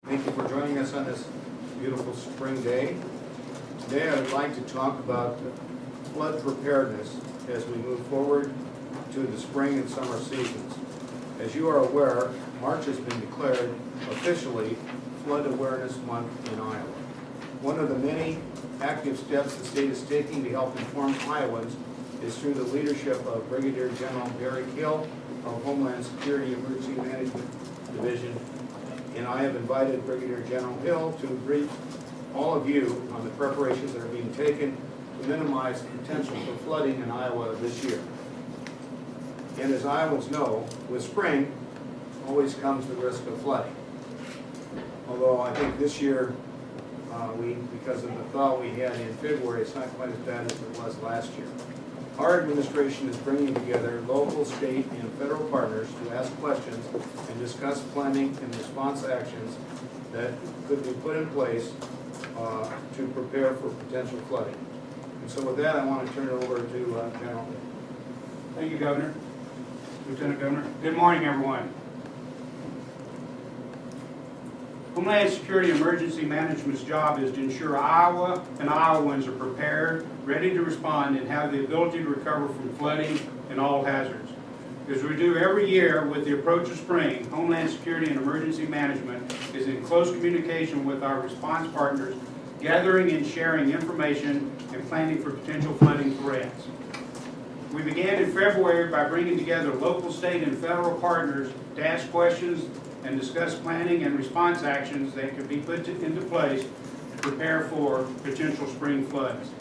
Thank you for joining us on this beautiful spring day. Today I would like to talk about flood preparedness as we move forward to the spring and summer seasons. As you are aware, March has been declared officially Flood Awareness Month in Iowa. One of the many active steps the state is taking to help inform Iowans is through the leadership of Brigadier General Barry Hill of Homeland Security Emergency Management Division, and I have invited Brigadier General Hill to brief all of you on the preparations that are being taken to minimize the potential for flooding in Iowa this year. And as Iowans know, with spring always comes the risk of flooding. Although I think this year, because of the thaw we had in February, it's not quite as bad as it was last year. Our administration is bringing together local, state, and federal partners to ask questions and discuss planning and response actions that could be put in place to prepare for potential flooding. And so with that, I want to turn it over to General. Thank you, Governor. Lieutenant Governor. Good morning, everyone. Homeland Security Emergency Management's job is to ensure Iowa and Iowans are prepared, ready to respond, and have the ability to recover from flooding and all hazards. As we do every year with the approach of spring, Homeland Security and Emergency Management is in close communication with our response partners, gathering and sharing information and planning for potential flooding threats. We began in February by bringing together local, state, and federal partners to ask questions and discuss planning and response actions that could be put into place to prepare for potential spring floods.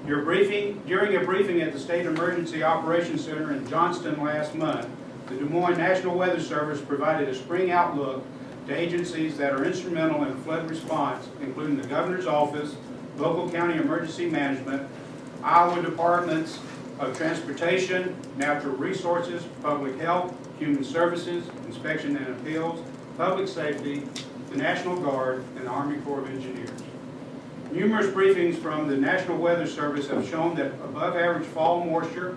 During a briefing at the State Emergency Operations Center in Johnston last month, the Des Moines National Weather Service provided a spring outlook to agencies that are instrumental in flood response, including the Governor's Office, local county emergency management, Iowa Departments of Transportation, Natural Resources, Public Health, Human Services, Inspection and Appeals, Public Safety, the National Guard, and the Army Corps of Engineers. Numerous briefings from the National Weather Service have shown that above average fall moisture,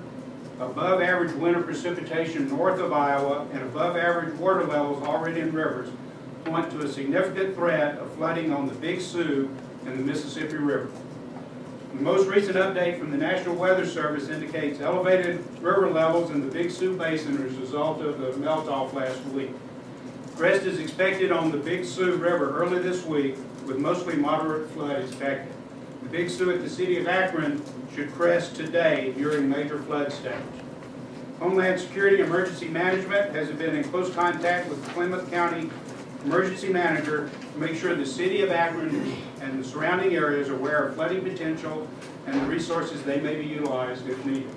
above average winter precipitation north of Iowa, and above average water levels already in rivers point to a significant threat of flooding on the Big Sioux and the Mississippi River. The most recent update from the National Weather Service indicates elevated river levels in the Big Sioux Basin as a result of the melt-off last week. Crest is expected on the Big Sioux River early this week, with mostly moderate flood expected. The Big Sioux at the city of Akron should crest today during major flood stage. Homeland Security Emergency Management has been in close contact with the Plymouth County Emergency Manager to make sure the city of Akron and the surrounding areas are aware of flooding potential and the resources they may be utilized if needed.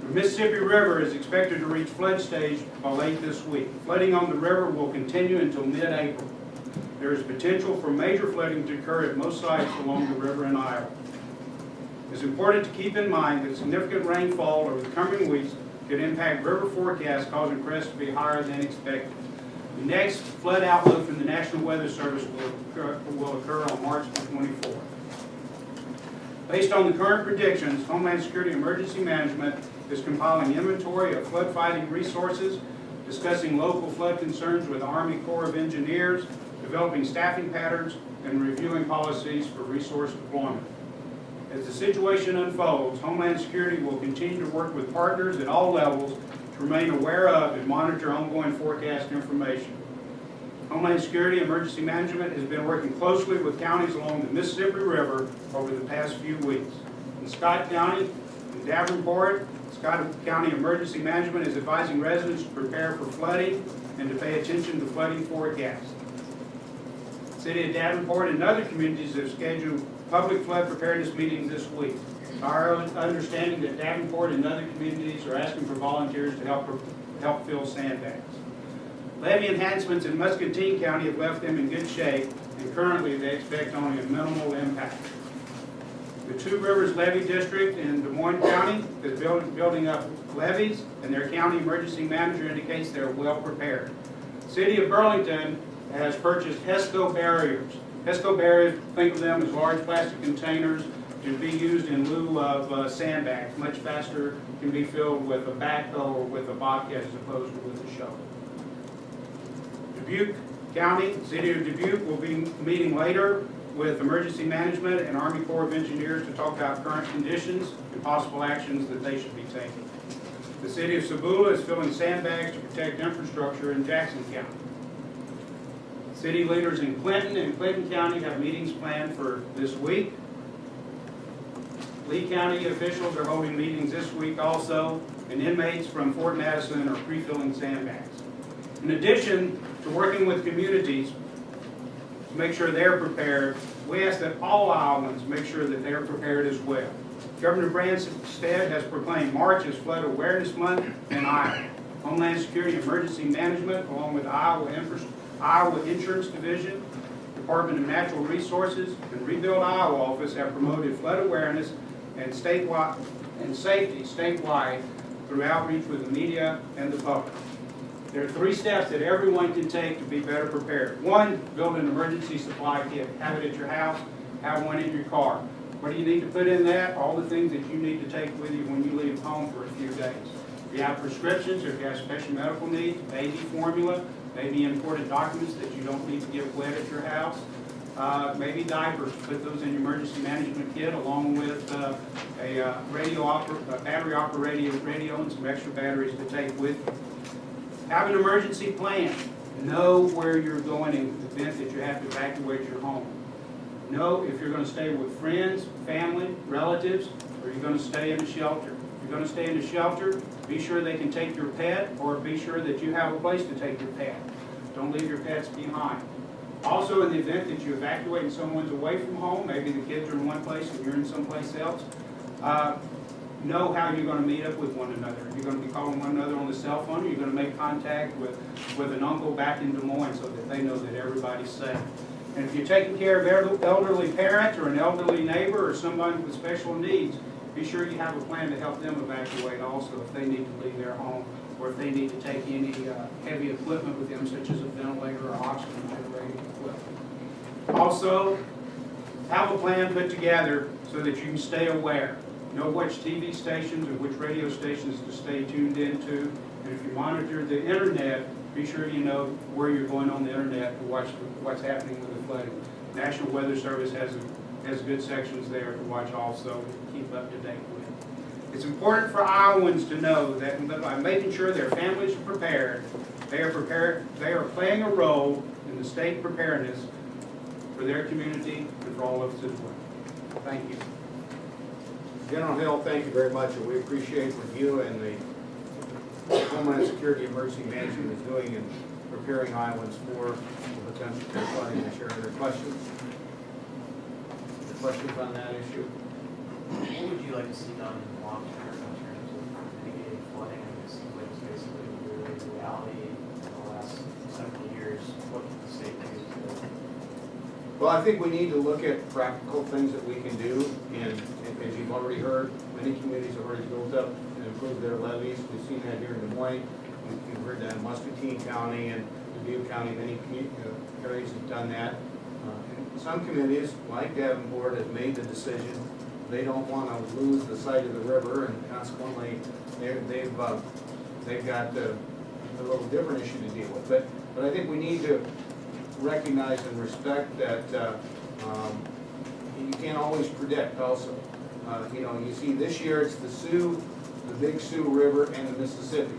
The Mississippi River is expected to reach flood stage by late this week. Flooding on the river will continue until mid-April. There is potential for major flooding to occur at most sites along the river in Iowa. It's important to keep in mind that significant rainfall over the coming weeks could impact river forecasts, causing crests to be higher than expected. The next flood outlook from the National Weather Service will occur on March the 24th. Based on the current predictions, Homeland Security Emergency Management is compiling inventory of flood fighting resources, discussing local flood concerns with the Army Corps of Engineers, developing staffing patterns, and reviewing policies for resource deployment. As the situation unfolds, Homeland Security will continue to work with partners at all levels to remain aware of and monitor ongoing forecast information. Homeland Security Emergency Management has been working closely with counties along the Mississippi River over the past few weeks. In Scott County and Davenport, Scott County Emergency Management is advising residents to prepare for flooding and to pay attention to flooding forecasts. The City of Davenport and other communities have scheduled public flood preparedness meetings this week. Our understanding that Davenport and other communities are asking for volunteers to help fill sandbags. Levee enhancements in Muscatine County have left them in good shape, and currently they expect only a minimal impact. The Two Rivers Levee District in Des Moines County is building up levees, and their county emergency manager indicates they're well prepared. The City of Burlington has purchased HESCO barriers. HESCO barriers, think of them as large plastic containers to be used in lieu of sandbags. Much faster, can be filled with a backhoe or with a bobcat as opposed to with a shovel. Dubuque County, City of Dubuque will be meeting later with Emergency Management and Army Corps of Engineers to talk about current conditions and possible actions that they should be taking. The City of Sabula is filling sandbags to protect infrastructure in Jackson County. City leaders in Clinton and Clinton County have meetings planned for this week. Lee County officials are holding meetings this week also, and inmates from Fort Madison are pre-filling sandbags. In addition to working with communities to make sure they're prepared, we ask that all Iowans make sure that they're prepared as well. Governor Branstad has proclaimed March as Flood Awareness Month in Iowa. Homeland Security Emergency Management, along with Iowa Insurance Division, Department of Natural Resources, and Rebuild Iowa Office have promoted flood awareness and safety statewide through outreach with the media and the public. There are 3 steps that everyone can take to be better prepared. 1, build an emergency supply kit. Have it at your house, have one in your car. What do you need to put in that? All the things that you need to take with you when you leave home for a few days. If you have prescriptions, or if you have special medical needs, baby formula, maybe important documents that you don't need to get wet at your house, maybe diapers. Put those in your emergency management kit along with a battery-operated radio and some extra batteries to take with you. Have an emergency plan. Know where you're going in the event that you have to evacuate your home. Know if you're going to stay with friends, family, relatives, or you're going to stay in a shelter. If you're going to stay in a shelter, be sure they can take your pet, or be sure that you have a place to take your pet. Don't leave your pets behind. Also, in the event that you evacuate and someone's away from home, maybe the kids are in one place and you're in someplace else, know how you're going to meet up with one another. You're going to be calling one another on the cell phone, or you're going to make contact with an uncle back in Des Moines so that they know that everybody's safe. And if you're taking care of elderly parents or an elderly neighbor or somebody with special needs, be sure you have a plan to help them evacuate also if they need to leave their home, or if they need to take any heavy equipment with them, such as a ventilator or oxygen generating equipment. Also, have a plan put together so that you can stay aware. Know which TV stations and which radio stations to stay tuned into. And if you monitor the internet, be sure you know where you're going on the internet to watch what's happening with the flooding. National Weather Service has good sections there to watch also to keep up to date with. It's important for Iowans to know that by making sure their families are prepared, they are playing a role in the state preparedness for their community and for all of us as well. Thank you. General Hill, thank you very much, and we appreciate what you and the Homeland Security Emergency Management is doing in preparing Iowans for the potential for flooding this year. Are there questions? Questions on that issue? What would you like to see done in the long term in terms of mitigating flooding? I mean, it seems like it's basically the reality in the last several years. What can the state do to? Well, I think we need to look at practical things that we can do, and as you've already heard, many communities have already built up and improved their levees. We've seen that here in Des Moines. We've heard that in Muscatine County and Dubuque County. Many areas have done that. And some communities, like Davenport, have made the decision they don't want to lose the sight of the river, and consequently, they've got a little different issue to deal with. But I think we need to recognize and respect that you can't always predict also. You see this year it's the Sioux, the Big Sioux River, and the Mississippi.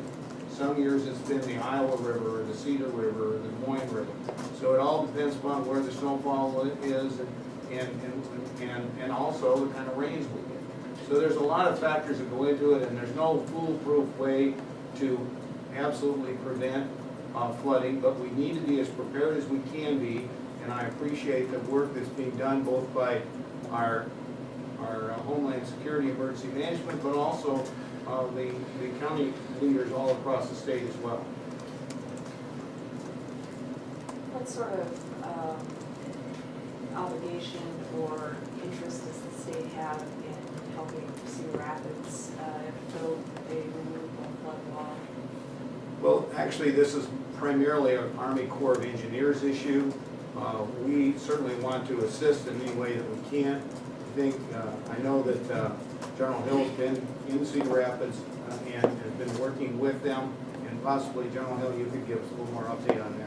Some years it's been the Iowa River, or the Cedar River, or the Des Moines River. So it all depends upon where the snowfall is and also the kind of rains we get. So there's a lot of factors that go into it, and there's no foolproof way to absolutely prevent flooding, but we need to be as prepared as we can be, and I appreciate the work that's being done both by our Homeland Security Emergency Management, but also the county leaders all across the state as well. What sort of obligation or interest does the state have in helping Cedar Rapids until they remove the flood wall? Well, actually, this is primarily an Army Corps of Engineers issue. We certainly want to assist in any way that we can. I know that General Hill's been in Cedar Rapids and has been working with them, and possibly, General Hill, you could give us a little more update on